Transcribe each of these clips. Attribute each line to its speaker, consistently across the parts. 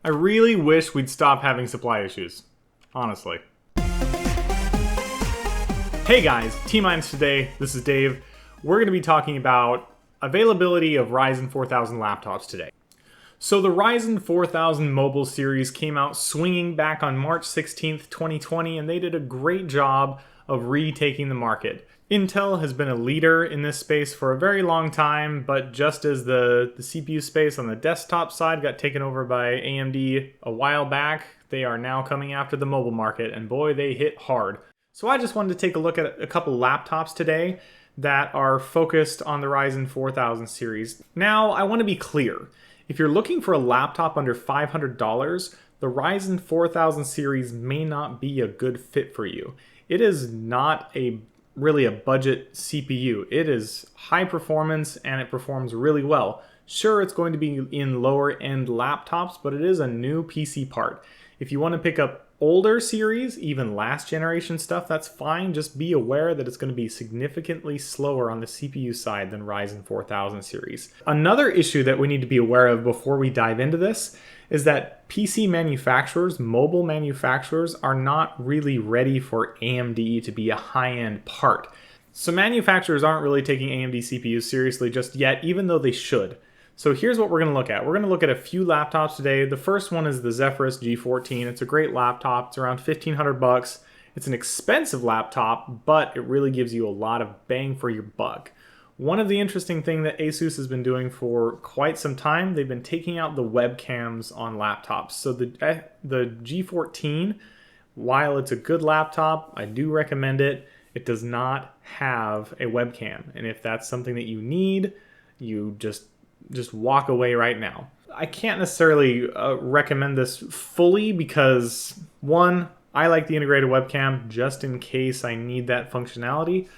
Speaker 1: I really wish we'd stop having supply issues. Honestly. Hey guys, T-Minus today. This is Dave. We're going to be talking about availability of Ryzen 4000 laptops today. So the Ryzen 4000 mobile series came out swinging back on March 16th, 2020, and they did a great job of retaking the market. Intel has been a leader in this space for a very long time, but just as the CPU space on the desktop side got taken over by AMD a while back, they are now coming after the mobile market, and boy, they hit hard. So I just wanted to take a look at a couple laptops today that are focused on the Ryzen 4000 series. Now, I want to be clear. If you're looking for a laptop under $500, the Ryzen 4000 series may not be a good fit for you. It is not really a budget CPU. It is high performance and it performs really well. Sure, it's going to be in lower end laptops, but it is a new PC part. If you want to pick up older series, even last generation stuff, that's fine. Just be aware that it's going to be significantly slower on the CPU side than Ryzen 4000 series. Another issue that we need to be aware of before we dive into this is that PC manufacturers, mobile manufacturers, are not really ready for AMD to be a high-end part. So manufacturers aren't really taking AMD CPUs seriously just yet, even though they should. So here's what we're going to look at. We're going to look at a few laptops today. The first one is the Zephyrus G14. It's a great laptop. It's around $1,500. It's an expensive laptop, but it really gives you a lot of bang for your buck. One of the interesting things that Asus has been doing for quite some time, they've been taking out the webcams on laptops. So the G14, while it's a good laptop, I do recommend it. It does not have a webcam. And if that's something that you need, you just walk away right now. I can't necessarily recommend this fully because, one, I like the integrated webcam just in case I need that functionality.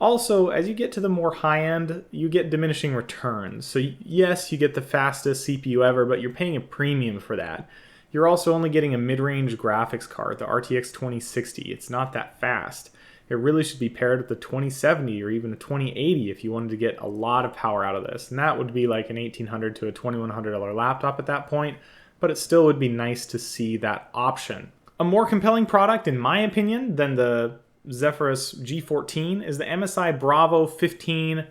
Speaker 1: Also, as you get to the more high-end, you get diminishing returns. So yes, you get the fastest CPU ever, but you're paying a premium for that. You're also only getting a mid-range graphics card, the RTX 2060. It's not that fast. It really should be paired with the 2070 or even a 2080 if you wanted to get a lot of power out of this. And that would be like an $1,800 to a $2,100 laptop at that point, but it still would be nice to see that option. A more compelling product, in my opinion, than the Zephyrus G14 is the MSI Bravo 15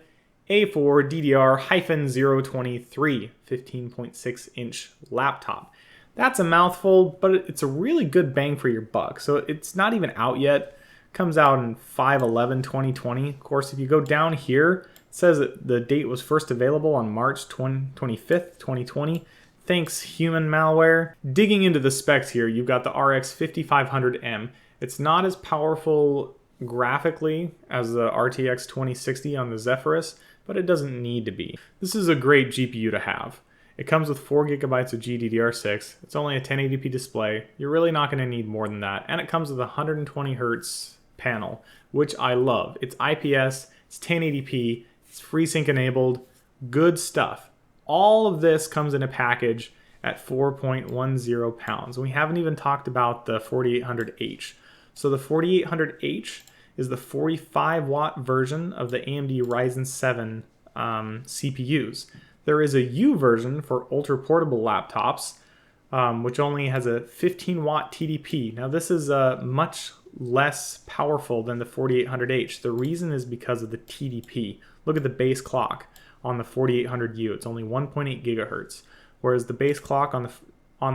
Speaker 1: A4 DDR-023 15.6-inch laptop. That's a mouthful, but it's a really good bang for your buck. So it's not even out yet. Comes out in 5/11/2020. Of course, if you go down here, it says that the date was first available on March 25th, 2020. Thanks, human malware. Digging into the specs here, you've got the RX 5500M. It's not as powerful graphically as the RTX 2060 on the Zephyrus, but it doesn't need to be. This is a great GPU to have. It comes with 4 gigabytes of GDDR6. It's only a 1080p display. You're really not going to need more than that. And it comes with a 120 Hz panel, which I love. It's IPS, it's 1080p, it's FreeSync enabled, good stuff. All of this comes in a package at 4.10 pounds. We haven't even talked about the 4800H. So the 4800H is the 45 watt version of the AMD Ryzen 7 CPUs. There is a U version for ultra portable laptops, which only has a 15 watt TDP. Now this is much less powerful than the 4800H. The reason is because of the TDP. Look at the base clock on the 4800U. It's only 1.8 gigahertz, whereas the base clock on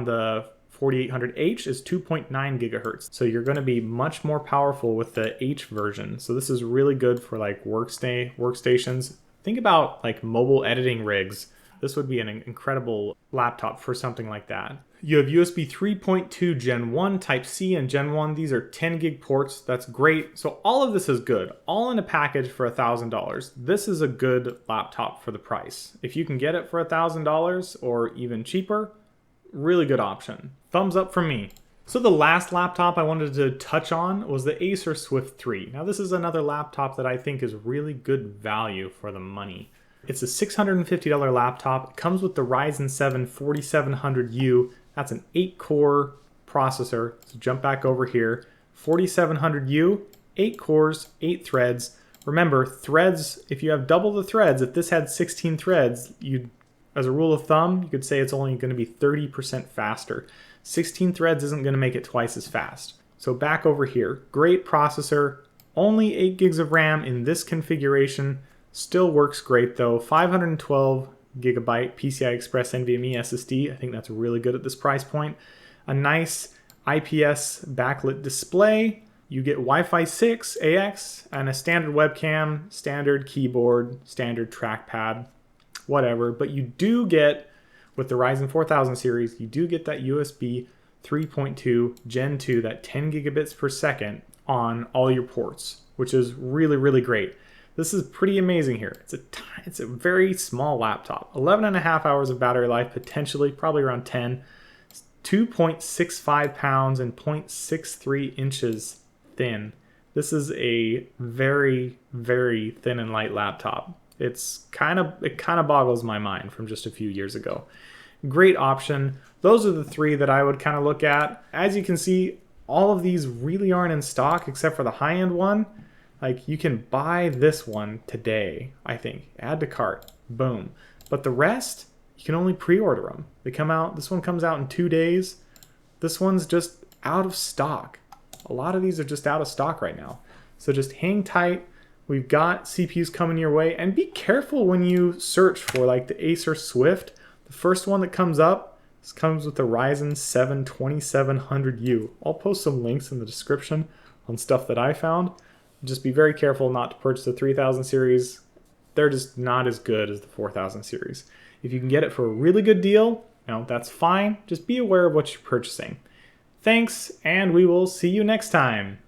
Speaker 1: the 4800H is 2.9 gigahertz. So you're going to be much more powerful with the H version. So this is really good for like workstations. Think about like mobile editing rigs. This would be an incredible laptop for something like that. You have USB 3.2 Gen 1, Type C, and Gen 1. These are 10 gig ports. That's great. So all of this is good. All in a package for $1,000. This is a good laptop for the price. If you can get it for $1,000 or even cheaper, really good option. Thumbs up from me. So the last laptop I wanted to touch on was the Acer Swift 3. Now this is another laptop that I think is really good value for the money. It's a $650 laptop. It comes with the Ryzen 7 4700U. That's an 8-core processor. So jump back over here. 4700U, 8 cores, 8 threads. Remember, threads, if you have double the threads, if this had 16 threads, you'd as a rule of thumb, you could say it's only going to be 30% faster. 16 threads isn't going to make it twice as fast. So back over here, great processor, only 8 gigs of RAM in this configuration, still works great though. 512 gigabyte PCI Express NVMe SSD, I think that's really good at this price point. A nice IPS backlit display. You get Wi-Fi 6 AX and a standard webcam, standard keyboard, standard trackpad, whatever. But you do get, with the Ryzen 4000 series, you do get that USB 3.2 Gen 2, that 10 gigabits per second on all your ports, which is really, really great. This is pretty amazing here. It's a very small laptop. 11 and a half hours of battery life, potentially, probably around 10. 2.65 pounds and 0.63 inches thin. This is a very, very thin and light laptop. It kind of boggles my mind from just a few years ago. Great option. Those are the three that I would kind of look at. As you can see, all of these really aren't in stock except for the high-end one. Like, you can buy this one today, I think. Add to cart. Boom. But the rest, you can only pre-order them. They come out, this one comes out in 2 days. This one's just out of stock. A lot of these are just out of stock right now. So just hang tight. We've got CPUs coming your way. And be careful when you search for like the Acer Swift. The first one that comes up, this comes with the Ryzen 7 2700U. I'll post some links in the description on stuff that I found. Just be very careful not to purchase the 3000 series. They're just not as good as the 4000 series. If you can get it for a really good deal, that's fine. Just be aware of what you're purchasing. Thanks, and we will see you next time.